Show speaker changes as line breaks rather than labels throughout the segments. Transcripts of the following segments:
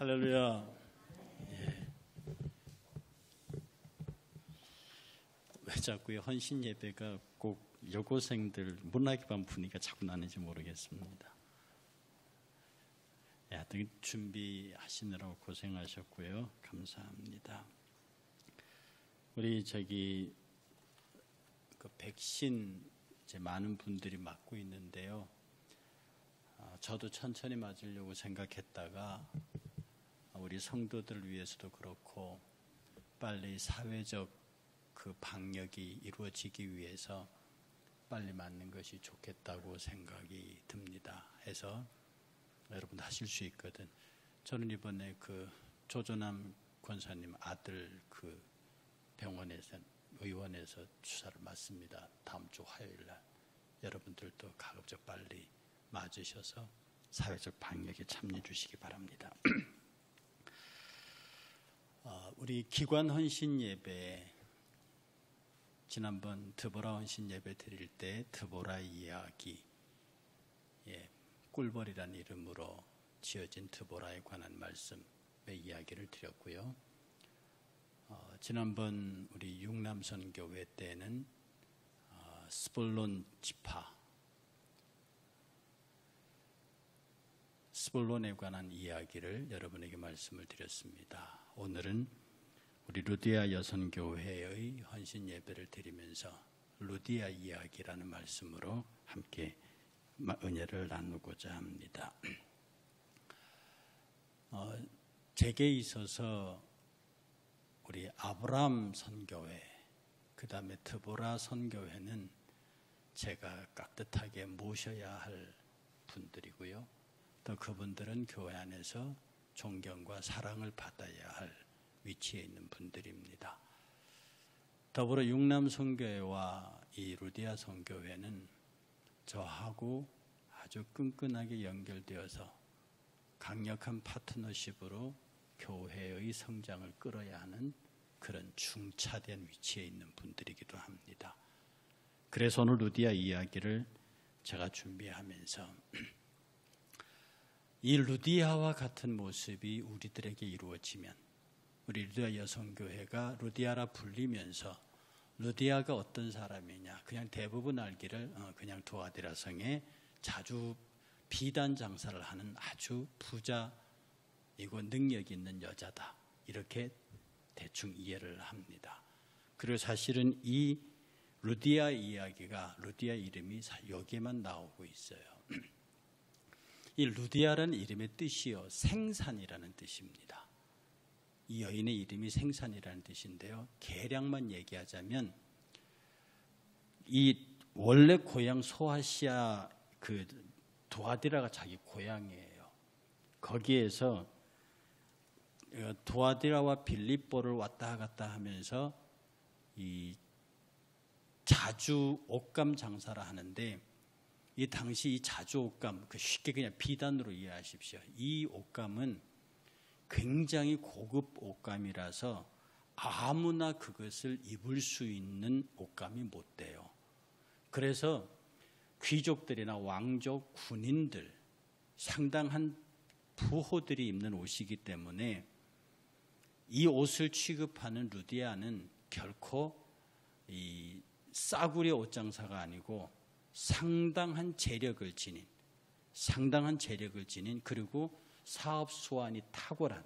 할렐루야. 예. 왜 자꾸 헌신 예배가 꼭 여고생들 문학반 분위기가 자꾸 나는지 모르겠습니다. 하여튼 준비하시느라고 고생하셨고요. 감사합니다. 우리 그 백신 이제 많은 분들이 맞고 있는데요. 저도 천천히 맞으려고 생각했다가 우리 성도들을 위해서도 그렇고 빨리 사회적 그 방역이 이루어지기 위해서 빨리 맞는 것이 좋겠다고 생각이 듭니다. 해서 여러분 하실 수 있거든. 저는 이번에 그 조조남 권사님 아들 그 병원에서 의원에서 주사를 맞습니다. 다음 주 화요일 날. 여러분들도 가급적 빨리 맞으셔서 사회적 방역에 참여해 주시기 바랍니다. 우리 기관 헌신 예배, 지난번 드보라 헌신 예배 드릴 때 드보라 이야기, 꿀벌이라는 이름으로 지어진 드보라에 관한 말씀의 이야기를 드렸고요. 지난번 우리 육남선교회 때는 스불론 지파, 스불론에 관한 이야기를 여러분에게 말씀을 드렸습니다. 오늘은 우리 루디아 여선교회의 헌신 예배를 드리면서 루디아 이야기라는 말씀으로 함께 은혜를 나누고자 합니다. 제게 있어서 우리 아브라함 선교회, 그 다음에 드보라 선교회는 제가 깍듯하게 모셔야 할 분들이고요. 또 그분들은 교회 안에서 존경과 사랑을 받아야 할 위치에 있는 분들입니다. 더불어 육남 선교회와 이 루디아 선교회는 저하고 아주 끈끈하게 연결되어서 강력한 파트너십으로 교회의 성장을 끌어야 하는 그런 중차대한 위치에 있는 분들이기도 합니다. 그래서 오늘 루디아 이야기를 제가 준비하면서 이 루디아와 같은 모습이 우리들에게 이루어지면, 우리 루디아 여성교회가 루디아라 불리면서 루디아가 어떤 사람이냐, 그냥 대부분 알기를 그냥 두아디라 성에 자주 비단 장사를 하는 아주 부자이고 능력 있는 여자다, 이렇게 대충 이해를 합니다. 그리고 사실은 이 루디아 이야기가, 루디아 이름이 여기에만 나오고 있어요. 이 루디아라는 이름의 뜻이요, 생산이라는 뜻입니다. 이 여인의 이름이 생산이라는 뜻인데요. 계략만 얘기하자면 이 원래 고향 소아시아 그 두아디라가 자기 고향이에요. 거기에서 두아디라와 빌립보를 왔다 갔다 하면서 이 자주 옷감 장사를 하는데, 이 당시 이 자주 옷감, 쉽게 그냥 비단으로 이해하십시오. 이 옷감은 굉장히 고급 옷감이라서 아무나 그것을 입을 수 있는 옷감이 못 돼요. 그래서 귀족들이나 왕족, 군인들, 상당한 부호들이 입는 옷이기 때문에 이 옷을 취급하는 루디아는 결코 이 싸구려 옷장사가 아니고 상당한 재력을 지닌, 그리고 사업 수완이 탁월한,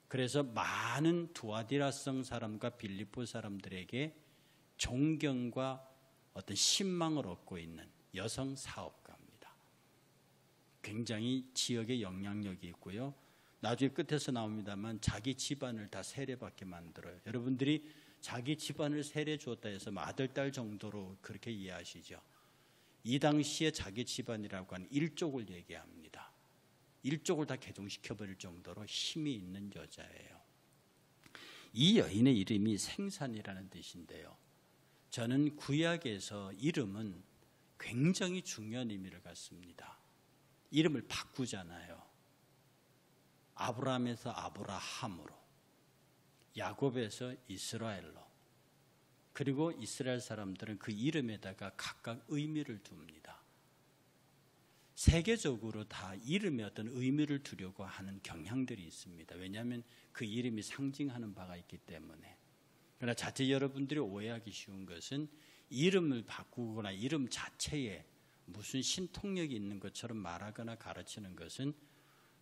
그래서 많은 두아디라성 사람과 빌립보 사람들에게 존경과 어떤 신망을 얻고 있는 여성 사업가입니다. 굉장히 지역에 영향력이 있고요. 나중에 끝에서 나옵니다만 자기 집안을 다 세례받게 만들어요. 여러분들이 자기 집안을 세례 주었다 해서 아들, 딸 정도로 그렇게 이해하시죠. 이 당시에 자기 집안이라고 하는 일족을 얘기합니다. 일족을 다 개종시켜버릴 정도로 힘이 있는 여자예요. 이 여인의 이름이 생산이라는 뜻인데요. 저는 구약에서 이름은 굉장히 중요한 의미를 갖습니다. 이름을 바꾸잖아요. 아브라함에서 아브라함으로, 야곱에서 이스라엘로, 그리고 이스라엘 사람들은 그 이름에다가 각각 의미를 둡니다. 세계적으로 다 이름에 어떤 의미를 두려고 하는 경향들이 있습니다. 왜냐하면 그 이름이 상징하는 바가 있기 때문에. 그러나 자칫 여러분들이 오해하기 쉬운 것은 이름을 바꾸거나 이름 자체에 무슨 신통력이 있는 것처럼 말하거나 가르치는 것은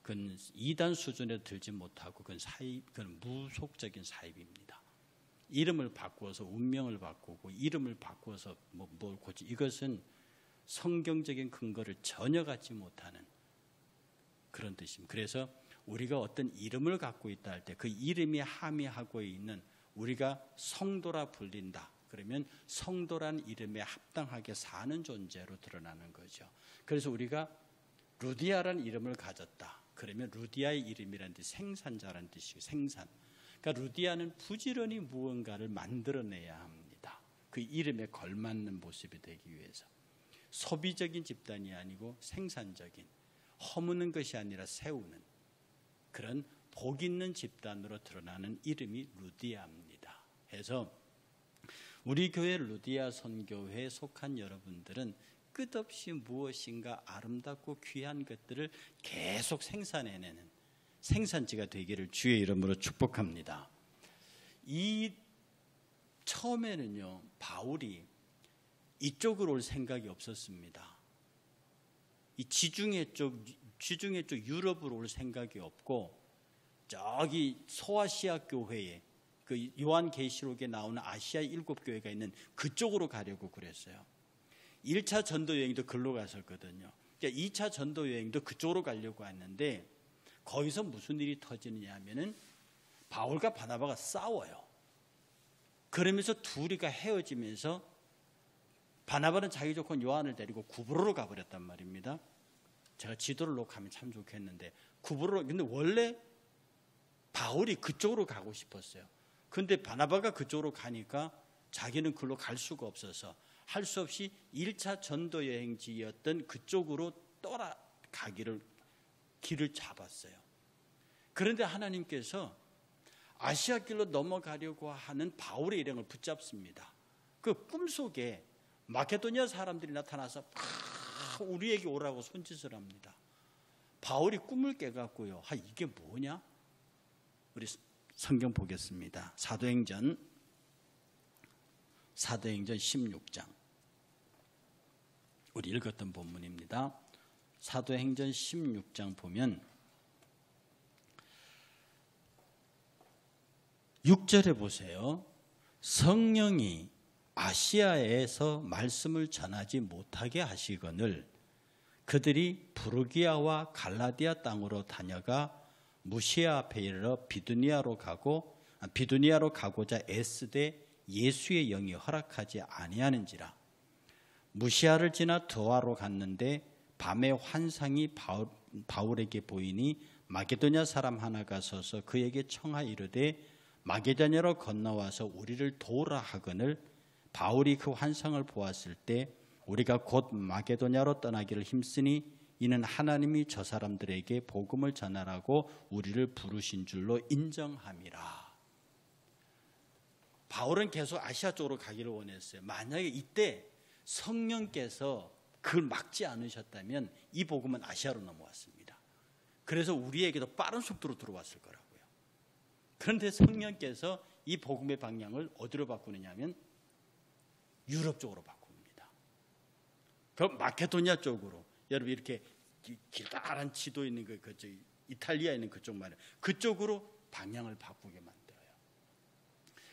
그건 이단 수준에 들지 못하고 그건 무속적인 사입입니다. 이름을 바꾸어서 운명을 바꾸고 이름을 바꾸어서 뭘 고치, 이것은 성경적인 근거를 전혀 갖지 못하는 그런 뜻입니다. 그래서 우리가 어떤 이름을 갖고 있다 할 때 그 이름이 함의하고 있는, 우리가 성도라 불린다 그러면 성도란 이름에 합당하게 사는 존재로 드러나는 거죠. 그래서 우리가 루디아라는 이름을 가졌다 그러면 루디아의 이름이라는 뜻이 생산자라는 뜻이고, 생산. 그러니까 루디아는 부지런히 무언가를 만들어내야 합니다. 그 이름에 걸맞는 모습이 되기 위해서. 소비적인 집단이 아니고 생산적인, 허무는 것이 아니라 세우는 그런 복 있는 집단으로 드러나는 이름이 루디아입니다. 해서 우리 교회 루디아 선교회에 속한 여러분들은 끝없이 무엇인가 아름답고 귀한 것들을 계속 생산해내는 생산지가 되기를 주의 이름으로 축복합니다. 이 처음에는요, 바울이 이쪽으로 올 생각이 없었습니다. 이 지중해 쪽 유럽으로 올 생각이 없고, 저기 소아시아 교회에 그 요한계시록에 나오는 아시아 7교회가 있는 그쪽으로 가려고 그랬어요. 1차 전도 여행도 글로 갔었거든요. 그러니까 2차 전도 여행도 그쪽으로 가려고 했는데 거기서 무슨 일이 터지느냐 하면은 바울과 바나바가 싸워요. 그러면서 둘이가 헤어지면서 바나바는 자기 조건 요한을 데리고 구브로로 가버렸단 말입니다. 제가 지도를 녹화하면 참 좋겠는데, 구브로로, 근데 원래 바울이 그쪽으로 가고 싶었어요. 근데 바나바가 그쪽으로 가니까 자기는 글로 갈 수가 없어서 할 수 없이 1차 전도 여행지였던 그쪽으로 떠나가기를 길을 잡았어요. 그런데 하나님께서 아시아 길로 넘어가려고 하는 바울의 일행을 붙잡습니다. 그 꿈속에 마케도니아 사람들이 나타나서 우리에게 오라고 손짓을 합니다. 바울이 꿈을 깨갖고요, 이게 뭐냐? 우리 성경 보겠습니다. 사도행전 16장. 우리 읽었던 본문입니다. 사도행전 16장 보면 6절에 보세요. 성령이 아시아에서 말씀을 전하지 못하게 하시거늘 그들이 부르기아와 갈라디아 땅으로 다녀가 무시아 앞에 이르러 비두니아로 가고자 애쓰되 예수의 영이 허락하지 아니하는지라. 무시아를 지나 드와로 갔는데 밤에 환상이 바울에게 보이니 마게도냐 사람 하나가 서서 그에게 청하 이르되 마게도냐로 건너와서 우리를 도우라 하거늘 바울이 그 환상을 보았을 때 우리가 곧 마게도냐로 떠나기를 힘쓰니 이는 하나님이 저 사람들에게 복음을 전하라고 우리를 부르신 줄로 인정함이라. 바울은 계속 아시아 쪽으로 가기를 원했어요. 만약에 이때 성령께서 그걸 막지 않으셨다면 이 복음은 아시아로 넘어왔습니다. 그래서 우리에게도 빠른 속도로 들어왔을 거라고요. 그런데 성령께서 이 복음의 방향을 어디로 바꾸느냐 하면 유럽 쪽으로 바꿉니다. 그 마케도니아 쪽으로. 여러분 이렇게 길다란 지도 있는 그쪽 이탈리아 있는 그쪽 말이에요. 그쪽으로 방향을 바꾸게 만들어요.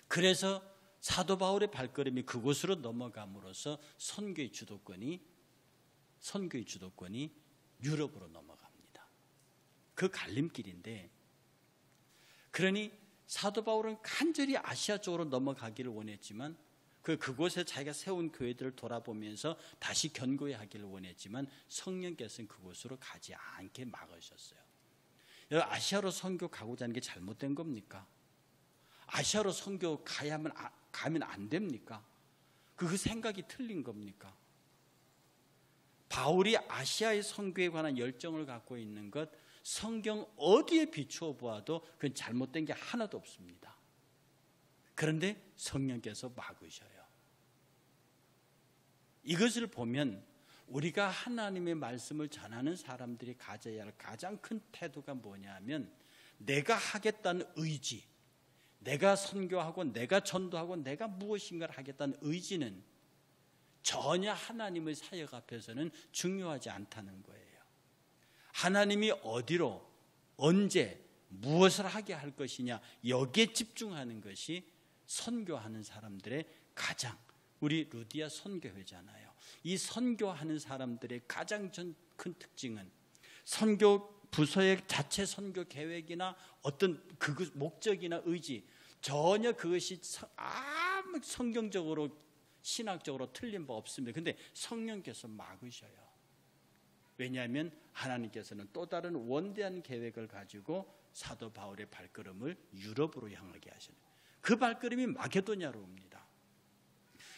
그래서 사도 바울의 발걸음이 그곳으로 넘어감으로써 선교의 주도권이 유럽으로 넘어갑니다. 그 갈림길인데, 그러니 사도 바울은 간절히 아시아 쪽으로 넘어가기를 원했지만 그곳에 자기가 세운 교회들을 돌아보면서 다시 견고해하기를 원했지만 성령께서는 그곳으로 가지 않게 막으셨어요. 여러분, 아시아로 선교 가고자 하는 게 잘못된 겁니까? 아시아로 선교 가면 안 됩니까? 그 생각이 틀린 겁니까? 바울이 아시아의 선교에 관한 열정을 갖고 있는 것, 성경 어디에 비추어 보아도 그건 잘못된 게 하나도 없습니다. 그런데 성령께서 막으셔요. 이것을 보면 우리가 하나님의 말씀을 전하는 사람들이 가져야 할 가장 큰 태도가 뭐냐면 내가 하겠다는 의지, 내가 선교하고 내가 전도하고 내가 무엇인가를 하겠다는 의지는 전혀 하나님의 사역 앞에서는 중요하지 않다는 거예요. 하나님이 어디로 언제 무엇을 하게 할 것이냐 여기에 집중하는 것이 선교하는 사람들의 가장, 우리 루디아 선교회잖아요. 이 선교하는 사람들의 가장 큰 특징은 선교 부서의 자체 선교 계획이나 어떤 그 목적이나 의지 전혀 그것이 아무 성경적으로 신학적으로 틀린 바 없습니다. 그런데 성령께서 막으셔요. 왜냐하면 하나님께서는 또 다른 원대한 계획을 가지고 사도 바울의 발걸음을 유럽으로 향하게 하시는, 그 발걸음이 마게도냐로 옵니다.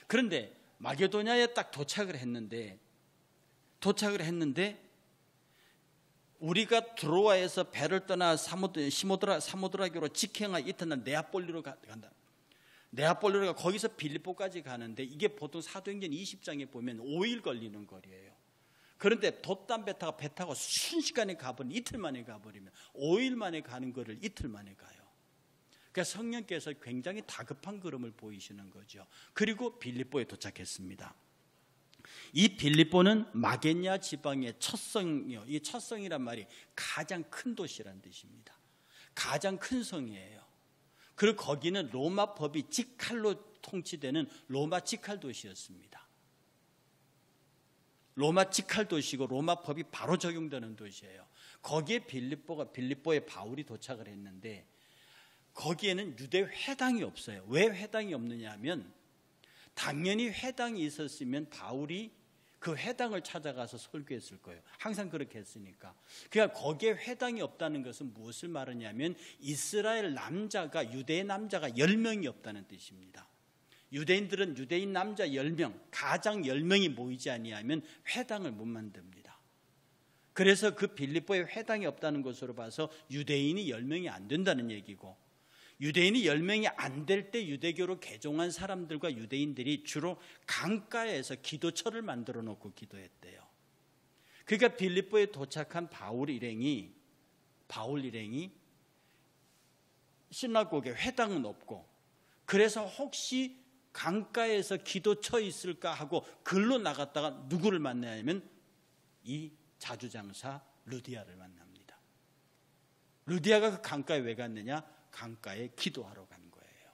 그런데 마게도냐에 딱 도착을 했는데 우리가 드로아에서 배를 떠나 사모드라교로 직행하 이튿날 네아폴리로 간다. 네아폴리가 거기서 빌립보까지 가는데 이게 보통 사도행전 20장에 보면 5일 걸리는 거리예요. 그런데 돛담 배 타고 순식간에 가버리면, 이틀 만에 가버리면 5일 만에 가는 거를 이틀 만에 가요. 그러니까 성령께서 굉장히 다급한 걸음을 보이시는 거죠. 그리고 빌립보에 도착했습니다. 이 빌립보는 마게냐 지방의 첫성이요. 이 첫성이란 말이 가장 큰 도시란 뜻입니다. 가장 큰 성이에요. 그리고 거기는 로마 법이 직할로 통치되는 로마 직할 도시였습니다. 로마 직할 도시고 로마 법이 바로 적용되는 도시예요. 거기에 빌립보에 바울이 도착을 했는데 거기에는 유대 회당이 없어요. 왜 회당이 없느냐 하면 당연히 회당이 있었으면 바울이 그 회당을 찾아가서 설교했을 거예요. 항상 그렇게 했으니까. 그러니까 거기에 회당이 없다는 것은 무엇을 말하냐면 이스라엘 남자가, 유대인 남자가 10명이 없다는 뜻입니다. 유대인들은 유대인 남자 10명, 가장 10명이 모이지 아니하면 회당을 못 만듭니다. 그래서 그 빌립보에 회당이 없다는 것으로 봐서 유대인이 10명이 안 된다는 얘기고, 유대인이 10명이 안 될 때 유대교로 개종한 사람들과 유대인들이 주로 강가에서 기도처를 만들어 놓고 기도했대요. 그러니까 빌립보에 도착한 바울 일행이 시나고게 회당은 없고, 그래서 혹시 강가에서 기도처 있을까 하고 글로 나갔다가 누구를 만나냐면 이 자주장사 루디아를 만납니다. 루디아가 그 강가에 왜 갔느냐? 강가에 기도하러 간 거예요.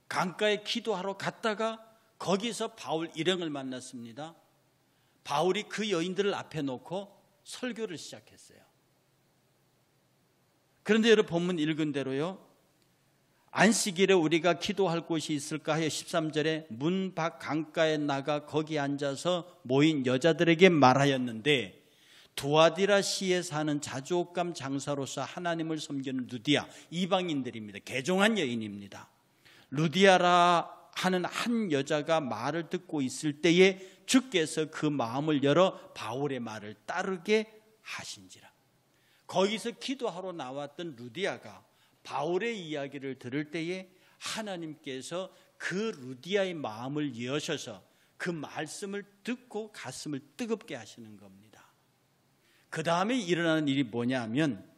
강가에 기도하러 갔다가 거기서 바울 일행을 만났습니다. 바울이 그 여인들을 앞에 놓고 설교를 시작했어요. 그런데 여러분 본문 읽은 대로요, 안식일에 우리가 기도할 곳이 있을까 하여 13절에 문 밖 강가에 나가 거기 앉아서 모인 여자들에게 말하였는데, 두아디라 시에 사는 자주옥감 장사로서 하나님을 섬기는 루디아, 이방인들입니다. 개종한 여인입니다. 루디아라 하는 한 여자가 말을 듣고 있을 때에 주께서 그 마음을 열어 바울의 말을 따르게 하신지라. 거기서 기도하러 나왔던 루디아가 바울의 이야기를 들을 때에 하나님께서 그 루디아의 마음을 여셔서 그 말씀을 듣고 가슴을 뜨겁게 하시는 겁니다. 그 다음에 일어나는 일이 뭐냐 하면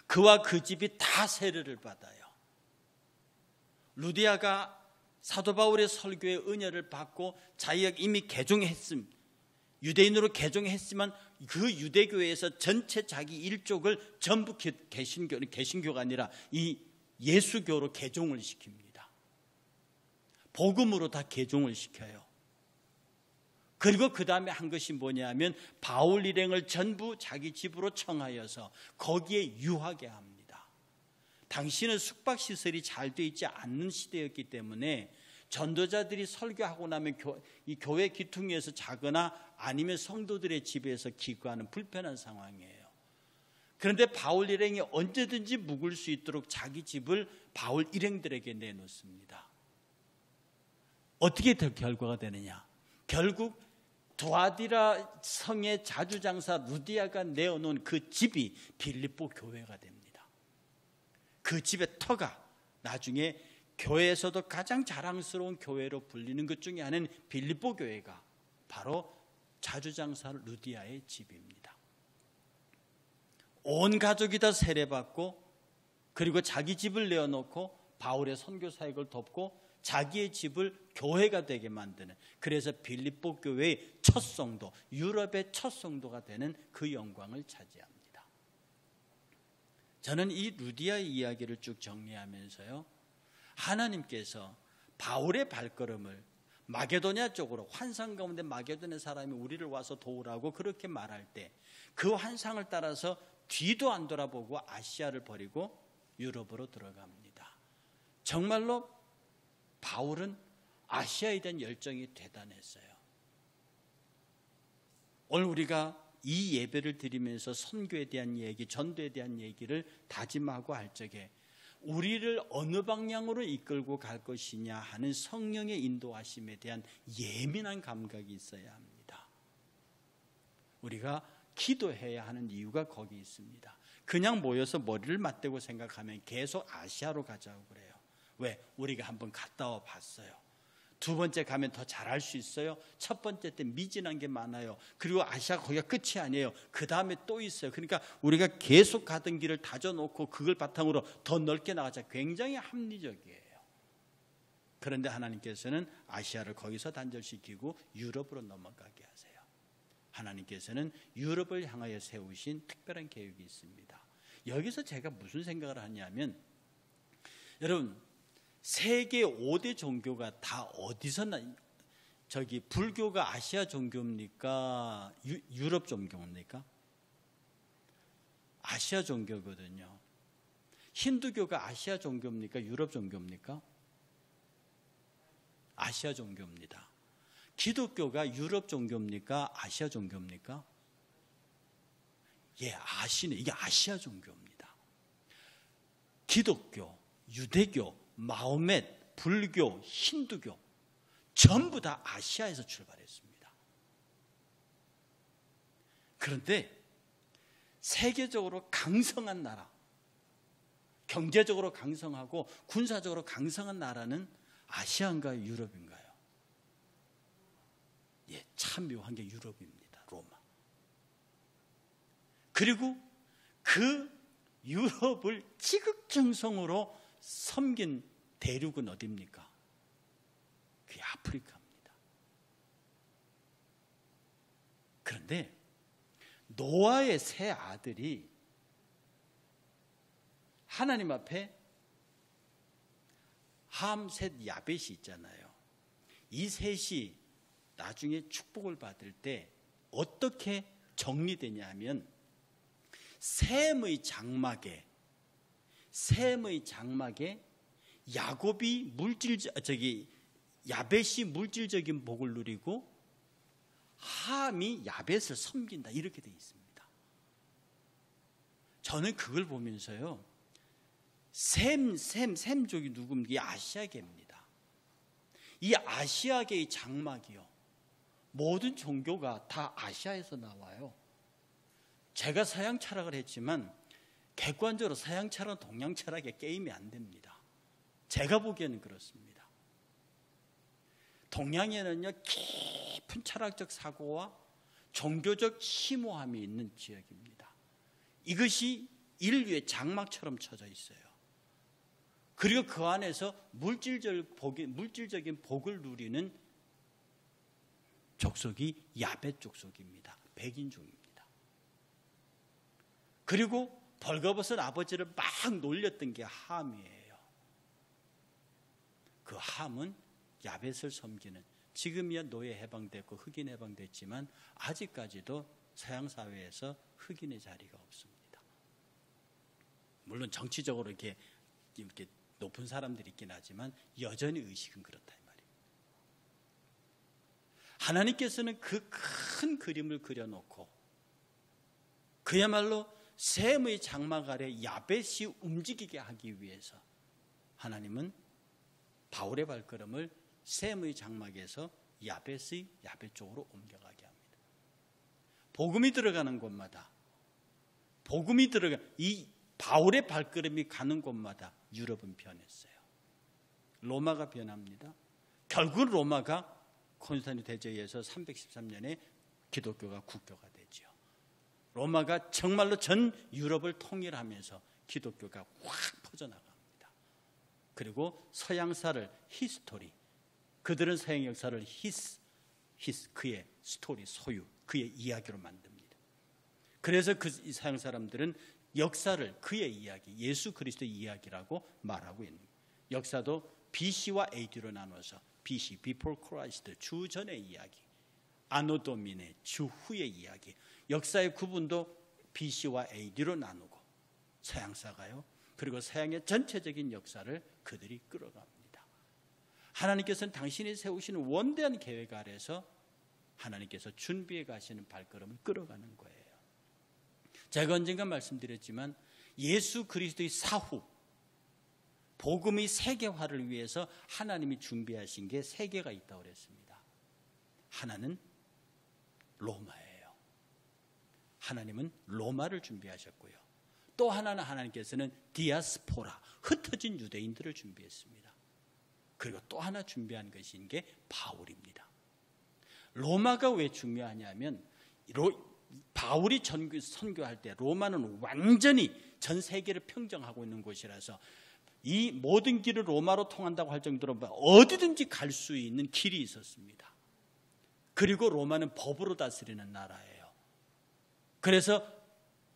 그와 그 집이 다 세례를 받아요. 루디아가 사도 바울의 설교의 은혜를 받고 자기가 이미 유대인으로 개종했지만 그 유대교회에서 전체 자기 일족을 전부 개신교가 아니라 이 예수교로 개종을 시킵니다. 복음으로 다 개종을 시켜요. 그리고 그 다음에 한 것이 뭐냐면 바울 일행을 전부 자기 집으로 청하여서 거기에 유하게 합니다. 당시는 숙박시설이 잘 돼 있지 않는 시대였기 때문에 전도자들이 설교하고 나면 이 교회 기퉁에서 자거나 아니면 성도들의 집에서 기거하는 불편한 상황이에요. 그런데 바울 일행이 언제든지 묵을 수 있도록 자기 집을 바울 일행들에게 내놓습니다. 어떻게 결과가 되느냐? 결국 두아디라 성의 자주장사 루디아가 내어놓은 그 집이 빌립보 교회가 됩니다. 그 집의 터가 나중에 교회에서도 가장 자랑스러운 교회로 불리는 것 중에 하나는 빌립보 교회가 바로 자주장사 루디아의 집입니다. 온 가족이 다 세례받고 그리고 자기 집을 내어놓고 바울의 선교 사역을 돕고 자기의 집을 교회가 되게 만드는, 그래서 빌립보 교회의 첫 성도, 유럽의 첫 성도가 되는 그 영광을 차지합니다. 저는 이 루디아의 이야기를 쭉 정리하면서요, 하나님께서 바울의 발걸음을 마게도냐 쪽으로, 환상 가운데 마게도냐 사람이 우리를 와서 도우라고 그렇게 말할 때 그 환상을 따라서 뒤도 안 돌아보고 아시아를 버리고 유럽으로 들어갑니다. 정말로 바울은 아시아에 대한 열정이 대단했어요. 오늘 우리가 이 예배를 드리면서 선교에 대한 얘기, 전도에 대한 얘기를 다짐하고 할 적에 우리를 어느 방향으로 이끌고 갈 것이냐 하는 성령의 인도하심에 대한 예민한 감각이 있어야 합니다. 우리가 기도해야 하는 이유가 거기 있습니다. 그냥 모여서 머리를 맞대고 생각하면 계속 아시아로 가자고 그래요. 왜? 우리가 한번 갔다 와 봤어요. 두 번째 가면 더 잘할 수 있어요. 첫 번째 때 미진한 게 많아요. 그리고 아시아 거기가 끝이 아니에요. 그 다음에 또 있어요. 그러니까 우리가 계속 가던 길을 다져놓고 그걸 바탕으로 더 넓게 나가자. 굉장히 합리적이에요. 그런데 하나님께서는 아시아를 거기서 단절시키고 유럽으로 넘어가게 하세요. 하나님께서는 유럽을 향하여 세우신 특별한 계획이 있습니다. 여기서 제가 무슨 생각을 하냐면, 여러분, 세계 5대 종교가 다 어디서 불교가 아시아 종교입니까? 유럽 종교입니까? 아시아 종교거든요. 힌두교가 아시아 종교입니까? 유럽 종교입니까? 아시아 종교입니다. 기독교가 유럽 종교입니까? 아시아 종교입니까? 예, 아시네. 이게 아시아 종교입니다. 기독교, 유대교, 마호멧, 불교, 힌두교 전부 다 아시아에서 출발했습니다. 그런데 세계적으로 강성한 나라, 경제적으로 강성하고 군사적으로 강성한 나라는 아시아인가요? 유럽인가요? 예, 참 묘한 게 유럽입니다. 로마. 그리고 그 유럽을 지극정성으로 섬긴 대륙은 어디입니까? 그게 아프리카입니다. 그런데 노아의 세 아들이 하나님 앞에 함, 셋, 야벳이 있잖아요. 이 셋이 나중에 축복을 받을 때 어떻게 정리되냐 하면, 셈의 장막에 야벳이 물질적인 복을 누리고 함이 야벳을 섬긴다, 이렇게 되어 있습니다. 저는 그걸 보면서요, 셈족이 누굽니까? 이 아시아계입니다. 이 아시아계의 장막이요, 모든 종교가 다 아시아에서 나와요. 제가 서양 철학을 했지만 객관적으로 서양 철학은 동양 철학에 게임이 안 됩니다. 제가 보기에는 그렇습니다. 동양에는요, 깊은 철학적 사고와 종교적 심오함이 있는 지역입니다. 이것이 인류의 장막처럼 쳐져 있어요. 그리고 그 안에서 물질적인 복을 누리는 족속이 야벳 족속입니다. 백인종입니다. 그리고 벌거벗은 아버지를 막 놀렸던 게 함이에요. 그 함은 야벳을 섬기는, 지금이야 노예 해방됐고 흑인 해방됐지만 아직까지도 서양 사회에서 흑인의 자리가 없습니다. 물론 정치적으로 이렇게 높은 사람들이 있긴 하지만 여전히 의식은 그렇다 이 말이에요. 하나님께서는 그 큰 그림을 그려놓고 그야말로 셈의 장막 아래 야벳이 움직이게 하기 위해서 하나님은 바울의 발걸음을 셈의 장막에서 야벳 쪽으로 옮겨가게 합니다. 복음이 들어가는 곳마다, 이 바울의 발걸음이 가는 곳마다 유럽은 변했어요. 로마가 변합니다. 결국 로마가 콘스탄티누 대제에서 313년에 기독교가 국교가 되죠. 로마가 정말로 전 유럽을 통일하면서 기독교가 확 퍼져나갑니다. 그리고 서양사를 히스토리, 그들은 서양 역사를 히스 그의 스토리, 소유, 그의 이야기로 만듭니다. 그래서 그 서양 사람들은 역사를 그의 이야기, 예수 그리스도의 이야기라고 말하고 있는 거예요. 역사도 BC와 AD로 나눠서 BC, Before Christ, 주 전의 이야기, 아노 도미네, 주 후의 이야기. 역사의 구분도 BC와 AD로 나누고 서양사가요. 그리고 서양의 전체적인 역사를 그들이 끌어갑니다. 하나님께서는 당신이 세우시는 원대한 계획 아래서 하나님께서 준비해 가시는 발걸음을 끌어가는 거예요. 제가 언젠가 말씀드렸지만 예수 그리스도의 사후 복음의 세계화를 위해서 하나님이 준비하신 게 세 개가 있다고 그랬습니다. 하나는 로마예요. 하나님은 로마를 준비하셨고요. 또 하나는 하나님께서는 디아스포라, 흩어진 유대인들을 준비했습니다. 그리고 또 하나 준비한 것인 게 바울입니다. 로마가 왜 중요하냐면 바울이 선교할 때 로마는 완전히 전 세계를 평정하고 있는 곳이라서 이 모든 길을 로마로 통한다고 할 정도로 어디든지 갈 수 있는 길이 있었습니다. 그리고 로마는 법으로 다스리는 나라예요. 그래서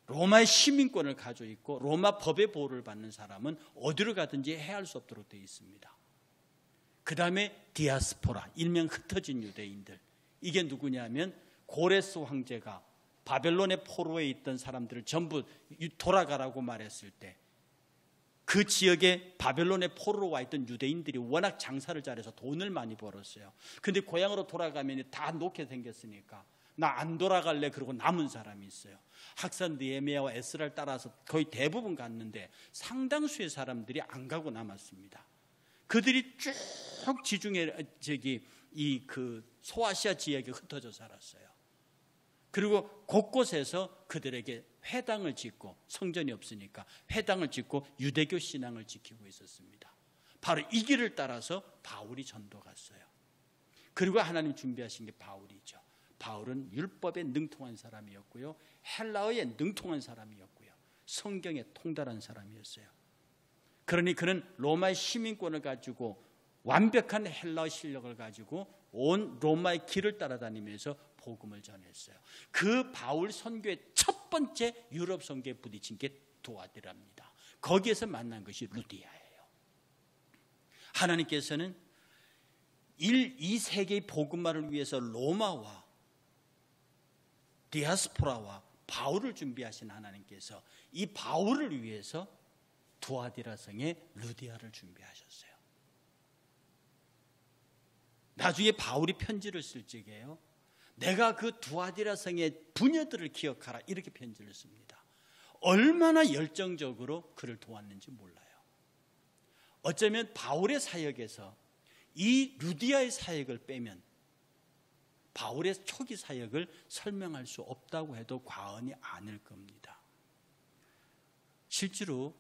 로마의 시민권을 가지고 있고 로마 법의 보호를 받는 사람은 어디로 가든지 해할 수 없도록 되어 있습니다. 그 다음에 디아스포라, 일명 흩어진 유대인들. 이게 누구냐면 고레스 황제가 바벨론의 포로에 있던 사람들을 전부 돌아가라고 말했을 때 그 지역에 바벨론의 포로로 와 있던 유대인들이 워낙 장사를 잘해서 돈을 많이 벌었어요. 그런데 고향으로 돌아가면 다 놓게 생겼으니까 나 안 돌아갈래 그러고 남은 사람이 있어요. 학산 느헤미야와 에스라를 따라서 거의 대부분 갔는데 상당수의 사람들이 안 가고 남았습니다. 그들이 쭉 지중해 소아시아 지역에 흩어져 살았어요. 그리고 곳곳에서 그들에게 회당을 짓고, 성전이 없으니까 회당을 짓고 유대교 신앙을 지키고 있었습니다. 바로 이 길을 따라서 바울이 전도 갔어요. 그리고 하나님 준비하신 게 바울이죠. 바울은 율법에 능통한 사람이었고요, 헬라어에 능통한 사람이었고요, 성경에 통달한 사람이었어요. 그러니 그는 로마의 시민권을 가지고 완벽한 헬라어 실력을 가지고 온 로마의 길을 따라다니면서 복음을 전했어요. 그 바울 선교의 첫 번째 유럽 선교에 부딪힌 게 두아디라입니다. 거기에서 만난 것이 루디아예요. 하나님께서는 2세기의 복음화를 위해서 로마와 디아스포라와 바울을 준비하신 하나님께서 이 바울을 위해서 두아디라 성의 루디아를 준비하셨어요. 나중에 바울이 편지를 쓸 적에요, 내가 그 두아디라 성의 부녀들을 기억하라, 이렇게 편지를 씁니다. 얼마나 열정적으로 그를 도왔는지 몰라요. 어쩌면 바울의 사역에서 이 루디아의 사역을 빼면 바울의 초기 사역을 설명할 수 없다고 해도 과언이 아닐 겁니다. 실제로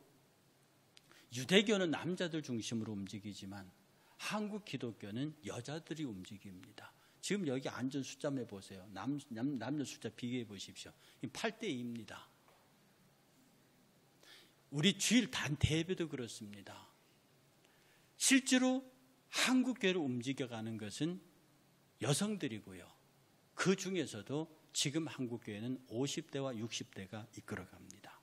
유대교는 남자들 중심으로 움직이지만 한국 기독교는 여자들이 움직입니다. 지금 여기 앉은 숫자만 해보세요. 남녀 숫자 비교해 보십시오. 8대2입니다. 우리 주일 단체 예배도 그렇습니다. 실제로 한국 교회를 움직여가는 것은 여성들이고요. 그 중에서도 지금 한국 교회는 50대와 60대가 이끌어갑니다.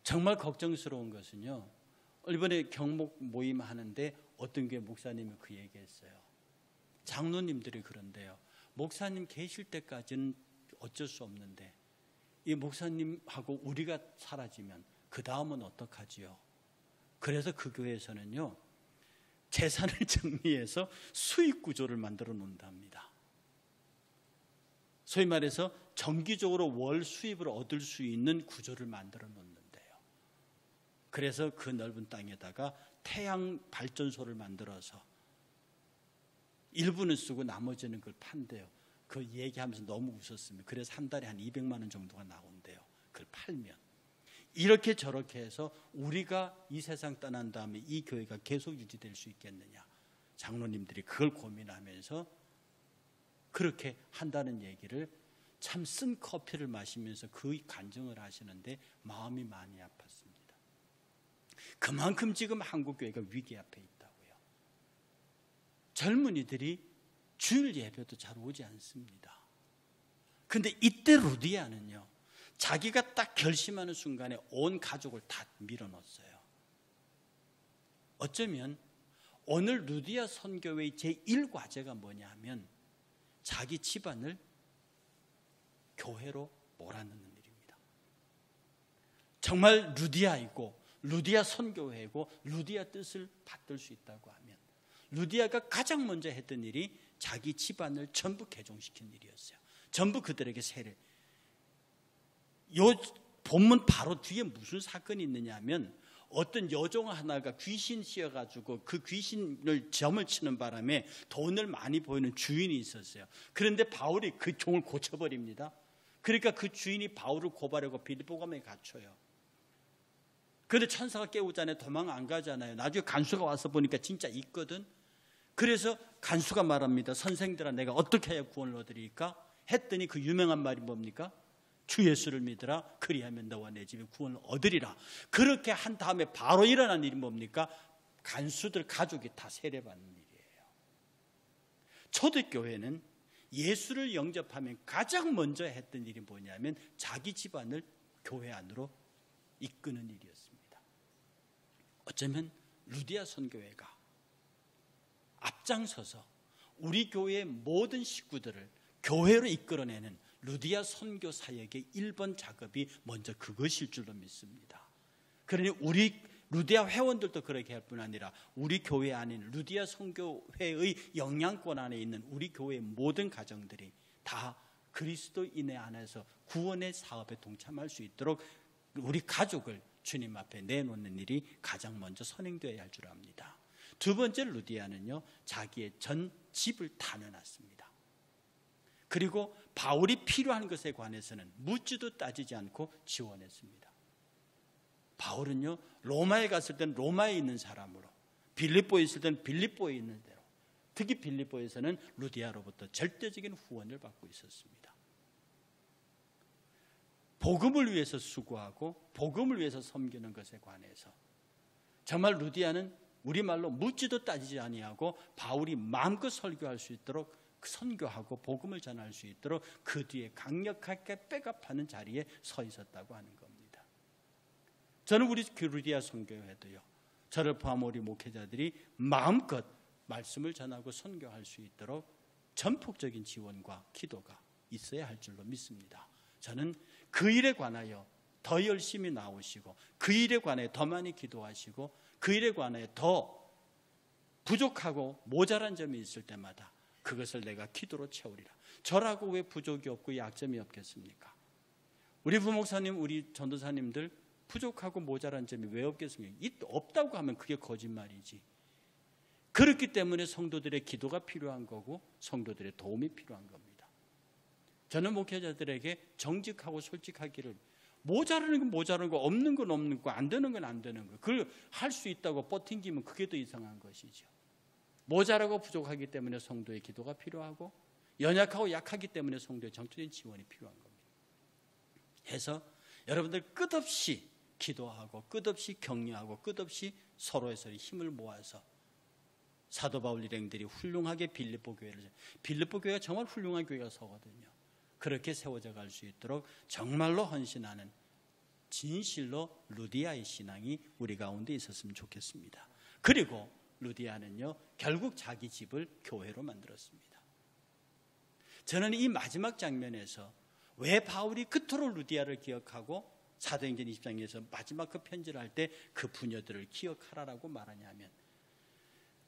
정말 걱정스러운 것은요, 이번에 경목 모임 하는데 어떤 교회 목사님이 그 얘기했어요. 장로님들이 그런데요, 목사님 계실 때까지는 어쩔 수 없는데 이 목사님하고 우리가 사라지면 그 다음은 어떡하지요? 그래서 그 교회에서는요, 재산을 정리해서 수익 구조를 만들어 놓는답니다. 소위 말해서 정기적으로 월 수입을 얻을 수 있는 구조를 만들어 놓는데요. 그래서 그 넓은 땅에다가 태양 발전소를 만들어서 일부는 쓰고 나머지는 그걸 판대요. 그 얘기하면서 너무 웃었습니다. 그래서 한 달에 한 200만 원 정도가 나온대요. 그걸 팔면. 이렇게 저렇게 해서 우리가 이 세상 떠난 다음에 이 교회가 계속 유지될 수 있겠느냐. 장로님들이 그걸 고민하면서 그렇게 한다는 얘기를 참 쓴 커피를 마시면서 그 간증을 하시는데 마음이 많이 아팠습니다. 그만큼 지금 한국교회가 위기 앞에 있다고요. 젊은이들이 주일 예배도 잘 오지 않습니다. 근데 이때 루디아는요, 자기가 딱 결심하는 순간에 온 가족을 다 밀어넣었어요. 어쩌면 오늘 루디아 선교회의 제1과제가 뭐냐 하면 자기 집안을 교회로 몰아넣는 일입니다. 정말 루디아이고 루디아 선교회이고 루디아 뜻을 받들 수 있다고 하면 루디아가 가장 먼저 했던 일이 자기 집안을 전부 개종시킨 일이었어요. 전부 그들에게 세례. 요 본문 바로 뒤에 무슨 사건이 있느냐 하면 어떤 여종 하나가 귀신 씌어가지고 그 귀신을 점을 치는 바람에 돈을 많이 보이는 주인이 있었어요. 그런데 바울이 그 종을 고쳐버립니다. 그러니까 그 주인이 바울을 고발하고 빌립보감에 갇혀요. 그런데 천사가 깨우자네 도망 안 가잖아요. 나중에 간수가 와서 보니까 진짜 있거든. 그래서 간수가 말합니다. 선생들아, 내가 어떻게 해야 구원을 얻으리까? 했더니 그 유명한 말이 뭡니까? 주 예수를 믿으라. 그리하면 너와 내 집에 구원을 얻으리라. 그렇게 한 다음에 바로 일어난 일이 뭡니까? 간수들 가족이 다 세례받는 일이에요. 초대교회는 예수를 영접하면 가장 먼저 했던 일이 뭐냐면 자기 집안을 교회 안으로 이끄는 일이었습니다. 어쩌면 루디아 선교회가 앞장서서 우리 교회의 모든 식구들을 교회로 이끌어내는 루디아 선교 사역의 1번 작업이 먼저 그것일 줄로 믿습니다. 그러니 우리 루디아 회원들도 그렇게 할 뿐 아니라 우리 교회 안인 루디아 선교회의 영향권 안에 있는 우리 교회의 모든 가정들이 다 그리스도인의 안에서 구원의 사업에 동참할 수 있도록 우리 가족을 주님 앞에 내놓는 일이 가장 먼저 선행되어야 할 줄 압니다. 두 번째 루디아는요, 자기의 전 집을 다 내놨습니다. 그리고 바울이 필요한 것에 관해서는 묻지도 따지지 않고 지원했습니다. 바울은요, 로마에 갔을 때는 로마에 있는 사람으로, 빌립보에 있을 때는 빌립보에 있는 대로, 특히 빌립보에서는 루디아로부터 절대적인 후원을 받고 있었습니다. 복음을 위해서 수고하고 복음을 위해서 섬기는 것에 관해서 정말 루디아는 우리말로 묻지도 따지지 아니하고 바울이 마음껏 설교할 수 있도록 선교하고 복음을 전할 수 있도록 그 뒤에 강력하게 백업하는 자리에 서 있었다고 하는 겁니다. 저는 우리 루디아 선교회도요, 저를 포함한 우리 목회자들이 마음껏 말씀을 전하고 선교할 수 있도록 전폭적인 지원과 기도가 있어야 할 줄로 믿습니다. 저는 그 일에 관하여 더 열심히 나오시고 그 일에 관해 더 많이 기도하시고 그 일에 관해 더 부족하고 모자란 점이 있을 때마다 그것을 내가 기도로 채우리라. 저라고 왜 부족이 없고 약점이 없겠습니까? 우리 부목사님, 우리 전도사님들 부족하고 모자란 점이 왜 없겠습니까? 없다고 하면 그게 거짓말이지. 그렇기 때문에 성도들의 기도가 필요한 거고 성도들의 도움이 필요한 겁니다. 저는 목회자들에게 정직하고 솔직하기를, 모자라는 건 모자라는 거, 없는 건 없는 거, 안 되는 건 안 되는 거, 그걸 할 수 있다고 버팅기면 그게 더 이상한 것이죠. 모자라고 부족하기 때문에 성도의 기도가 필요하고 연약하고 약하기 때문에 성도의 정적인 지원이 필요한 겁니다. 해서 여러분들 끝없이 기도하고 끝없이 격려하고 끝없이 서로의 힘을 모아서 사도 바울 일행들이 훌륭하게 빌립보 교회를, 빌립보 교회가 정말 훌륭한 교회가 서거든요. 그렇게 세워져 갈 수 있도록 정말로 헌신하는 진실로 루디아의 신앙이 우리 가운데 있었으면 좋겠습니다. 그리고 루디아는요, 결국 자기 집을 교회로 만들었습니다. 저는 이 마지막 장면에서 왜 바울이 그토록 루디아를 기억하고 사도행전 20장에서 마지막 그 편지를 할 때 그 부녀들을 기억하라라고 말하냐면,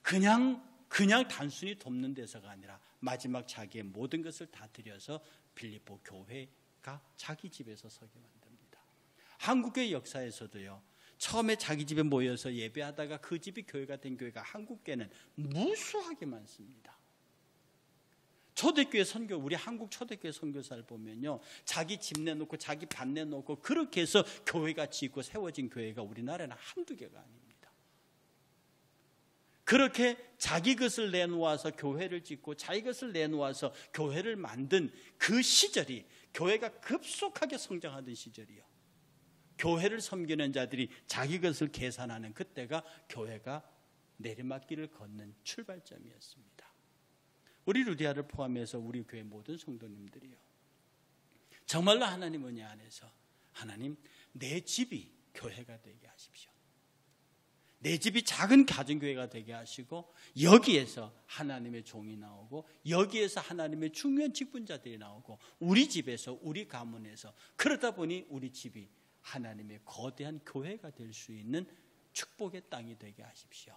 그냥 단순히 돕는 데서가 아니라 마지막 자기의 모든 것을 다 들여서 빌립보 교회가 자기 집에서 서게 만듭니다. 한국교회 역사에서도요, 처음에 자기 집에 모여서 예배하다가 그 집이 교회가 된 교회가 한국교회는 무수하게 많습니다. 초대교회 선교, 우리 한국 초대교회 선교사를 보면요, 자기 집 내놓고 자기 밭 내놓고 그렇게 해서 교회가 짓고 세워진 교회가 우리나라는 한두 개가 아닙니다. 그렇게 자기 것을 내놓아서 교회를 짓고 자기 것을 내놓아서 교회를 만든 그 시절이 교회가 급속하게 성장하던 시절이요. 교회를 섬기는 자들이 자기 것을 계산하는 그때가 교회가 내리막길을 걷는 출발점이었습니다. 우리 루디아를 포함해서 우리 교회 모든 성도님들이요, 정말로 하나님 은혜 안에서 하나님 내 집이 교회가 되게 하십시오. 내 집이 작은 가정교회가 되게 하시고 여기에서 하나님의 종이 나오고 여기에서 하나님의 중요한 직분자들이 나오고 우리 집에서 우리 가문에서 그러다 보니 우리 집이 하나님의 거대한 교회가 될 수 있는 축복의 땅이 되게 하십시오.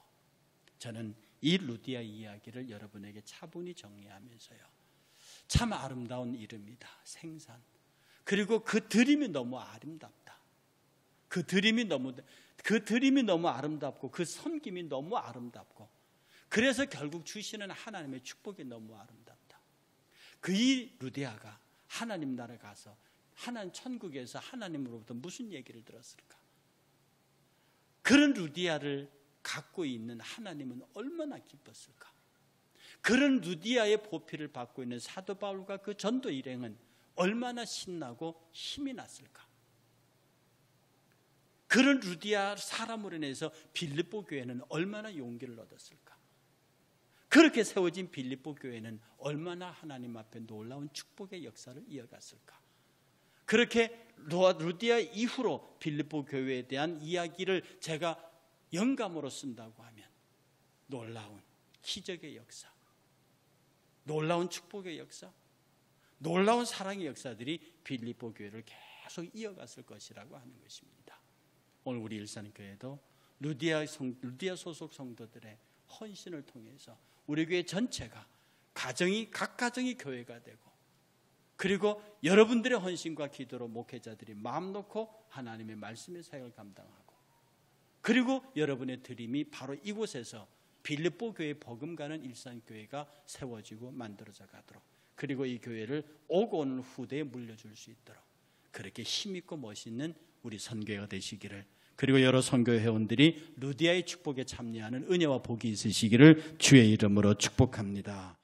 저는 이 루디아 이야기를 여러분에게 차분히 정리하면서요, 참 아름다운 이름이다, 생산. 그리고 그 드림이 너무 아름답다. 그 드림이 너무 아름답고 그 섬김이 너무 아름답고, 그래서 결국 주시는 하나님의 축복이 너무 아름답다. 그 이 루디아가 하나님 나라 가서 하나님 천국에서 하나님으로부터 무슨 얘기를 들었을까? 그런 루디아를 갖고 있는 하나님은 얼마나 기뻤을까? 그런 루디아의 보필을 받고 있는 사도 바울과 그 전도 일행은 얼마나 신나고 힘이 났을까? 그런 루디아 사람으로 인해서 빌립보 교회는 얼마나 용기를 얻었을까? 그렇게 세워진 빌립보 교회는 얼마나 하나님 앞에 놀라운 축복의 역사를 이어갔을까? 그렇게 루디아 이후로 빌립보 교회에 대한 이야기를 제가 영감으로 쓴다고 하면 놀라운 기적의 역사, 놀라운 축복의 역사, 놀라운 사랑의 역사들이 빌립보 교회를 계속 이어갔을 것이라고 하는 것입니다. 오늘 우리 일산교회도 루디아 소속 성도들의 헌신을 통해서 우리 교회 전체가 각 가정이 교회가 되고, 그리고 여러분들의 헌신과 기도로 목회자들이 마음 놓고 하나님의 말씀의 사역을 감당하고, 그리고 여러분의 드림이 바로 이곳에서 빌립보 교회 버금가는 일산교회가 세워지고 만들어져 가도록, 그리고 이 교회를 오고 오는 후대에 물려줄 수 있도록 그렇게 힘있고 멋있는 우리 선교회가 되시기를, 그리고 여러 선교 회원들이 루디아의 축복에 참여하는 은혜와 복이 있으시기를 주의 이름으로 축복합니다.